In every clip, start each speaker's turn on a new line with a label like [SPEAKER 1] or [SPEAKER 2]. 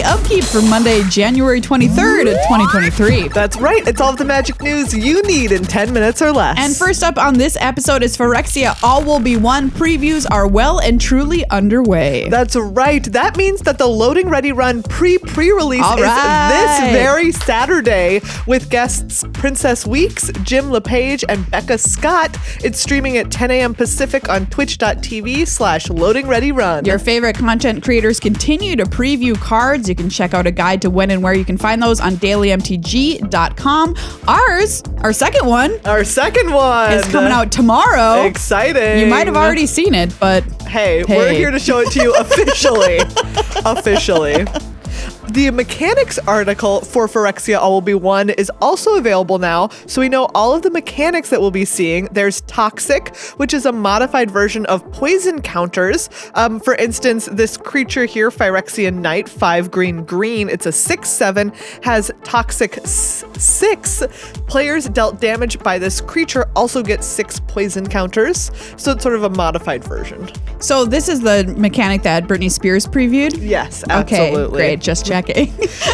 [SPEAKER 1] Daily Upkeep for Monday, January 23rd, 2023.
[SPEAKER 2] That's right. It's all of the magic news you need in 10 minutes or less.
[SPEAKER 1] And first up on this episode is Phyrexia All Will Be One. Previews are well and truly underway.
[SPEAKER 2] That's right. That means that the Loading Ready Run pre-release is this very Saturday with guests Princess Weeks, Jim LePage, and Becca Scott. It's streaming at 10 a.m. Pacific on twitch.tv/loadingreadyrun.
[SPEAKER 1] Your favorite content creators continue to preview cards. You can check out a guide to when and where you can find those on dailymtg.com. Our second one, is coming out tomorrow.
[SPEAKER 2] Exciting.
[SPEAKER 1] You might have already seen it, but
[SPEAKER 2] hey, we're here to show it to you officially. The mechanics article for Phyrexia All Will Be One is also available now, so we know all of the mechanics that we'll be seeing. There's Toxic, which is a modified version of poison counters. For instance, this creature here, Phyrexia Knight, 5 green. It's a 6/7, has Toxic 6. Players dealt damage by this creature also get 6 poison counters, so it's sort of a modified version.
[SPEAKER 1] So this is the mechanic that Britney Spears previewed?
[SPEAKER 2] Yes, absolutely.
[SPEAKER 1] Okay, great, just checking.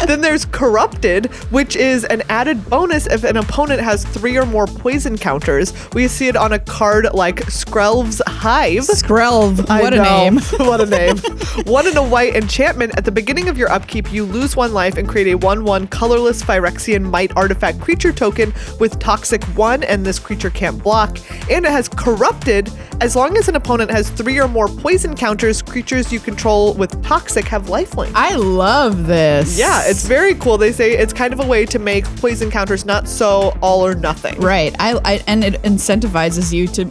[SPEAKER 2] Then there's Corrupted, which is an added bonus if an opponent has 3 or more poison counters. We see it on a card like Skrelv's Hive.
[SPEAKER 1] Skrelv, what a name.
[SPEAKER 2] What a name. 1 and a white enchantment. At the beginning of your upkeep, you lose 1 life and create a 1/1 colorless Phyrexian Might artifact creature token with Toxic 1, and this creature can't block. And it has Corrupted. As long as an opponent has 3 or more poison counters, creatures you control with Toxic have lifelink.
[SPEAKER 1] I love this.
[SPEAKER 2] Yeah, it's very cool. They say it's kind of a way to make poison counters not so all or nothing.
[SPEAKER 1] Right. And it incentivizes you to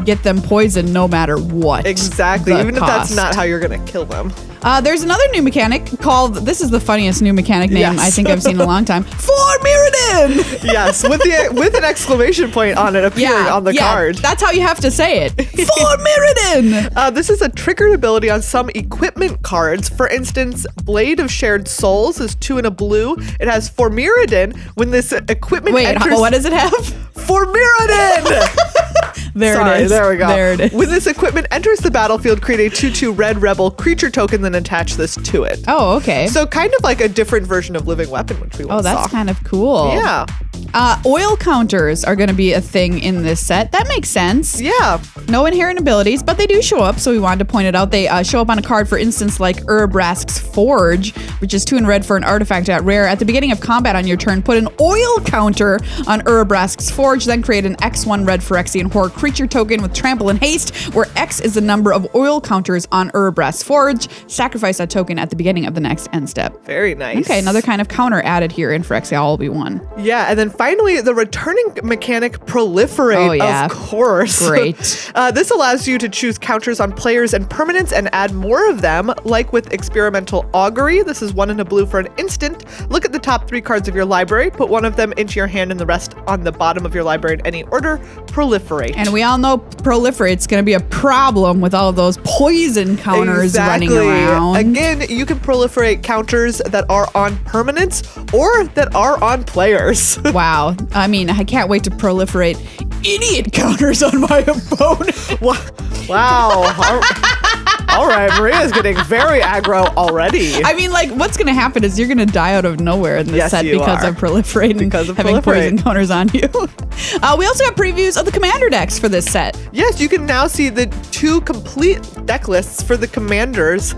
[SPEAKER 1] get them poisoned no matter what.
[SPEAKER 2] Exactly. Even if that's not how you're going to kill them.
[SPEAKER 1] There's another new mechanic called, this is the funniest new mechanic name I think I've seen in a long time, Formyridin!
[SPEAKER 2] Yes, with an exclamation point on it appearing on the card.
[SPEAKER 1] That's how you have to say it. Formyridin!
[SPEAKER 2] This is a triggered ability on some equipment cards. For instance, Blade of Shared Souls is 2 and a blue. It has Formyridin. When this equipment enters...
[SPEAKER 1] what does it have?
[SPEAKER 2] Formyridin!
[SPEAKER 1] There it is.
[SPEAKER 2] There we go.
[SPEAKER 1] There it is.
[SPEAKER 2] When this equipment enters the battlefield, create a 2/2 red rebel creature token, then attach this to it.
[SPEAKER 1] Oh, okay.
[SPEAKER 2] So kind of like a different version of Living Weapon, which we once saw.
[SPEAKER 1] Oh, that's kind of cool.
[SPEAKER 2] Yeah.
[SPEAKER 1] Oil counters are going to be a thing in this set. That makes sense.
[SPEAKER 2] Yeah.
[SPEAKER 1] No inherent abilities, but they do show up, so we wanted to point it out. They show up on a card, for instance, like Urabrask's Forge, which is 2 and red for an artifact at rare. At the beginning of combat on your turn, put an oil counter on Urabrask's Forge, then create an X1 red Phyrexian Horror creature token with Trample and Haste, where X is the number of oil counters on Urabrask's Forge. Sacrifice that token at the beginning of the next end step.
[SPEAKER 2] Very nice.
[SPEAKER 1] Okay, another kind of counter added here in Phyrexia All Will Be One.
[SPEAKER 2] Yeah, and then finally, the returning mechanic Proliferate, of course.
[SPEAKER 1] Great.
[SPEAKER 2] This allows you to choose counters on players and permanents and add more of them, like with Experimental Augury. This is 1 and a blue for an instant. Look at the top 3 cards of your library, put 1 of them into your hand and the rest on the bottom of your library in any order. Proliferate.
[SPEAKER 1] And we all know Proliferate's going to be a problem with all of those poison counters running around.
[SPEAKER 2] Again, you can proliferate counters that are on permanents or that are on players.
[SPEAKER 1] Wow. I mean, I can't wait to proliferate idiot counters on my opponent.
[SPEAKER 2] Wow. All right, Maria's getting very aggro already.
[SPEAKER 1] I mean, what's going to happen is you're going to die out of nowhere in this set because of proliferating, having poison counters on you. We also have previews of the commander decks for this set.
[SPEAKER 2] Yes, you can now see the 2 complete deck lists for the commanders,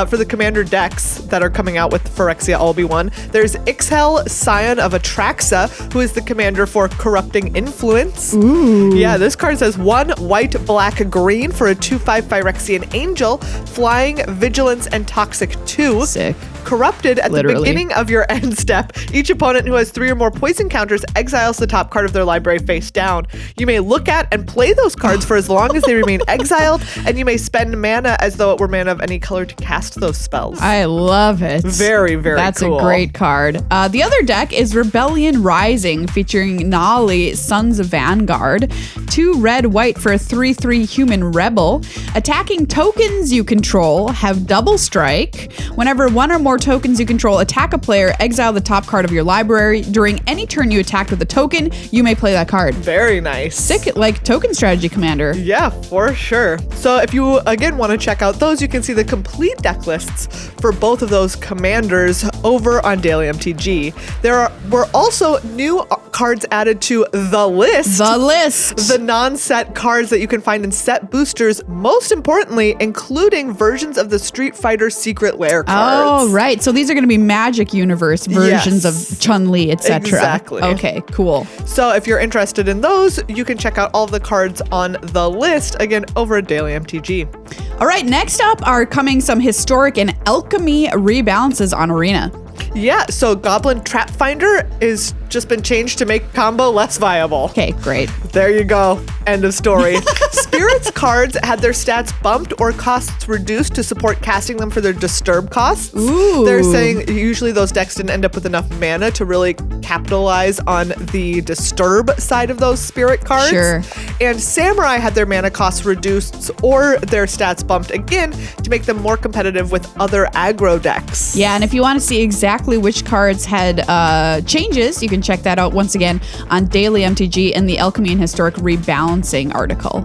[SPEAKER 2] for the commander decks that are coming out with Phyrexia All Will Be One. There's Ixhel, Scion of Atraxa, who is the commander for Corrupting Influence.
[SPEAKER 1] Ooh.
[SPEAKER 2] Yeah, this card says 1 white, black, green for a 2/5 Phyrexian Angel, Flying, Vigilance, and Toxic 2.
[SPEAKER 1] Sick.
[SPEAKER 2] Corrupted at the beginning of your end step. Each opponent who has 3 or more poison counters exiles the top card of their library face down. You may look at and play those cards for as long as they remain exiled, and you may spend mana as though it were mana of any color to cast those spells.
[SPEAKER 1] I love it.
[SPEAKER 2] Very, very
[SPEAKER 1] That's
[SPEAKER 2] cool.
[SPEAKER 1] a great card. The other deck is Rebellion Rising, featuring Nali, Sons of Vanguard. 2 red, white for a 3/3 human rebel. Attacking tokens you control have double strike. Whenever 1 or more tokens you control attack a player, exile the top card of your library. During any turn you attacked with a token, you may play that card.
[SPEAKER 2] Very nice.
[SPEAKER 1] Sick, token strategy commander.
[SPEAKER 2] Yeah, for sure. So if you, again, want to check out those, you can see the complete deck lists for both of those commanders over on Daily MTG. There were also new cards added to the list. The non-set cards that you can find in set boosters, most importantly, including versions of the Street Fighter Secret Lair cards.
[SPEAKER 1] Oh, right. So these are going to be Magic Universe versions of Chun-Li, etc.
[SPEAKER 2] Exactly.
[SPEAKER 1] Okay, cool.
[SPEAKER 2] So if you're interested in those, you can check out all of the cards on the list, again, over at Daily MTG.
[SPEAKER 1] All right, next up are coming some historic and alchemy rebalances on Arena.
[SPEAKER 2] Yeah, so Goblin Trap Finder is just been changed to make combo less viable.
[SPEAKER 1] Okay, great.
[SPEAKER 2] There you go. End of story. Spirits cards had their stats bumped or costs reduced to support casting them for their disturb costs.
[SPEAKER 1] Ooh.
[SPEAKER 2] They're saying usually those decks didn't end up with enough mana to really capitalize on the disturb side of those spirit cards.
[SPEAKER 1] Sure.
[SPEAKER 2] And Samurai had their mana costs reduced or their stats bumped again to make them more competitive with other aggro decks.
[SPEAKER 1] Yeah, and if you want to see exactly which cards had changes, you can check that out once again on Daily MTG in the Alchemy and Historic Rebalancing article.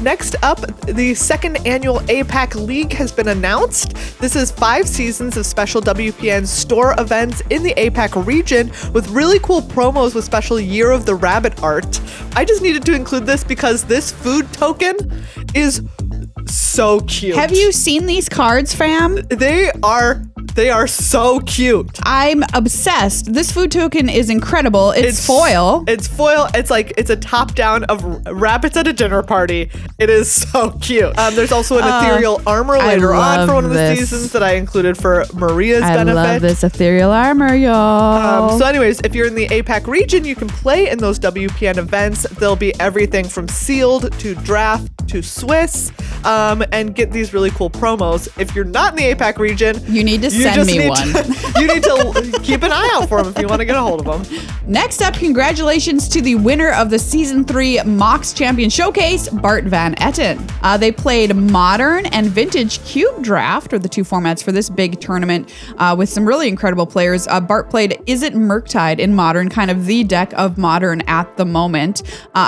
[SPEAKER 2] Next up, the second annual APAC League has been announced. This is 5 seasons of special WPN store events in the APAC region with really cool promos with special Year of the Rabbit art. I just needed to include this because this food token is so cute.
[SPEAKER 1] Have you seen these cards, fam?
[SPEAKER 2] They are so cute.
[SPEAKER 1] I'm obsessed. This food token is incredible. It's foil.
[SPEAKER 2] It's foil. It's a top down of rabbits at a dinner party. It is so cute. There's also an ethereal armor later on for one of the seasons that I included for Maria's benefit.
[SPEAKER 1] I love this ethereal armor, y'all.
[SPEAKER 2] So anyways, if you're in the APAC region, you can play in those WPN events. There'll be everything from sealed to draft to Swiss, and get these really cool promos. If you're not in the APAC region,
[SPEAKER 1] you need to send me one.
[SPEAKER 2] You need to keep an eye out for them if you want to get a hold of them.
[SPEAKER 1] Next up, congratulations to the winner of the Season 3 MOCs Champion Showcase, Bart Van Etten. They played Modern and Vintage Cube Draft, or the two formats for this big tournament, with some really incredible players. Bart played Is It Murktide in Modern, kind of the deck of Modern at the moment.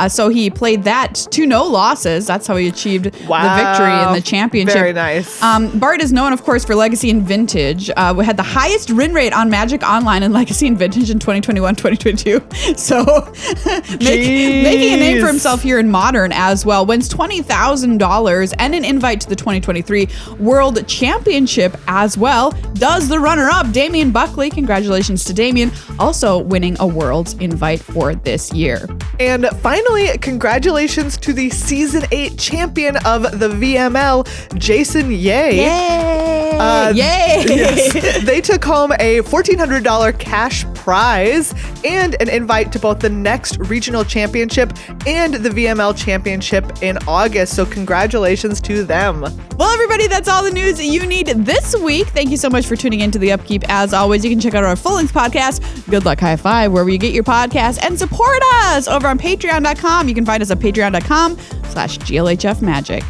[SPEAKER 1] So he played that to no losses. That's how he achieved the victory in the championship.
[SPEAKER 2] Very nice.
[SPEAKER 1] Bart is known, of course, for Legacy and Vintage. We had the highest win rate on Magic Online in Legacy and Vintage in 2021-2022. So making a name for himself here in Modern as well. Wins $20,000 and an invite to the 2023 World Championship as well. Does the runner-up, Damian Buckley. Congratulations to Damian, also winning a World's invite for this year.
[SPEAKER 2] And finally, congratulations to the Season 8 champion of the VML, Jason Yeh.
[SPEAKER 1] Yay! Yay!
[SPEAKER 2] Yes. They took home a $1,400 cash prize and an invite to both the next regional championship and the VML championship in August. So congratulations to them.
[SPEAKER 1] Well, everybody, that's all the news you need this week. Thank you so much for tuning in to the Upkeep. As always, you can check out our full-length podcast, Good Luck High Five, wherever you get your podcasts, and support us over on patreon.com. You can find us at patreon.com/GLHF Magic.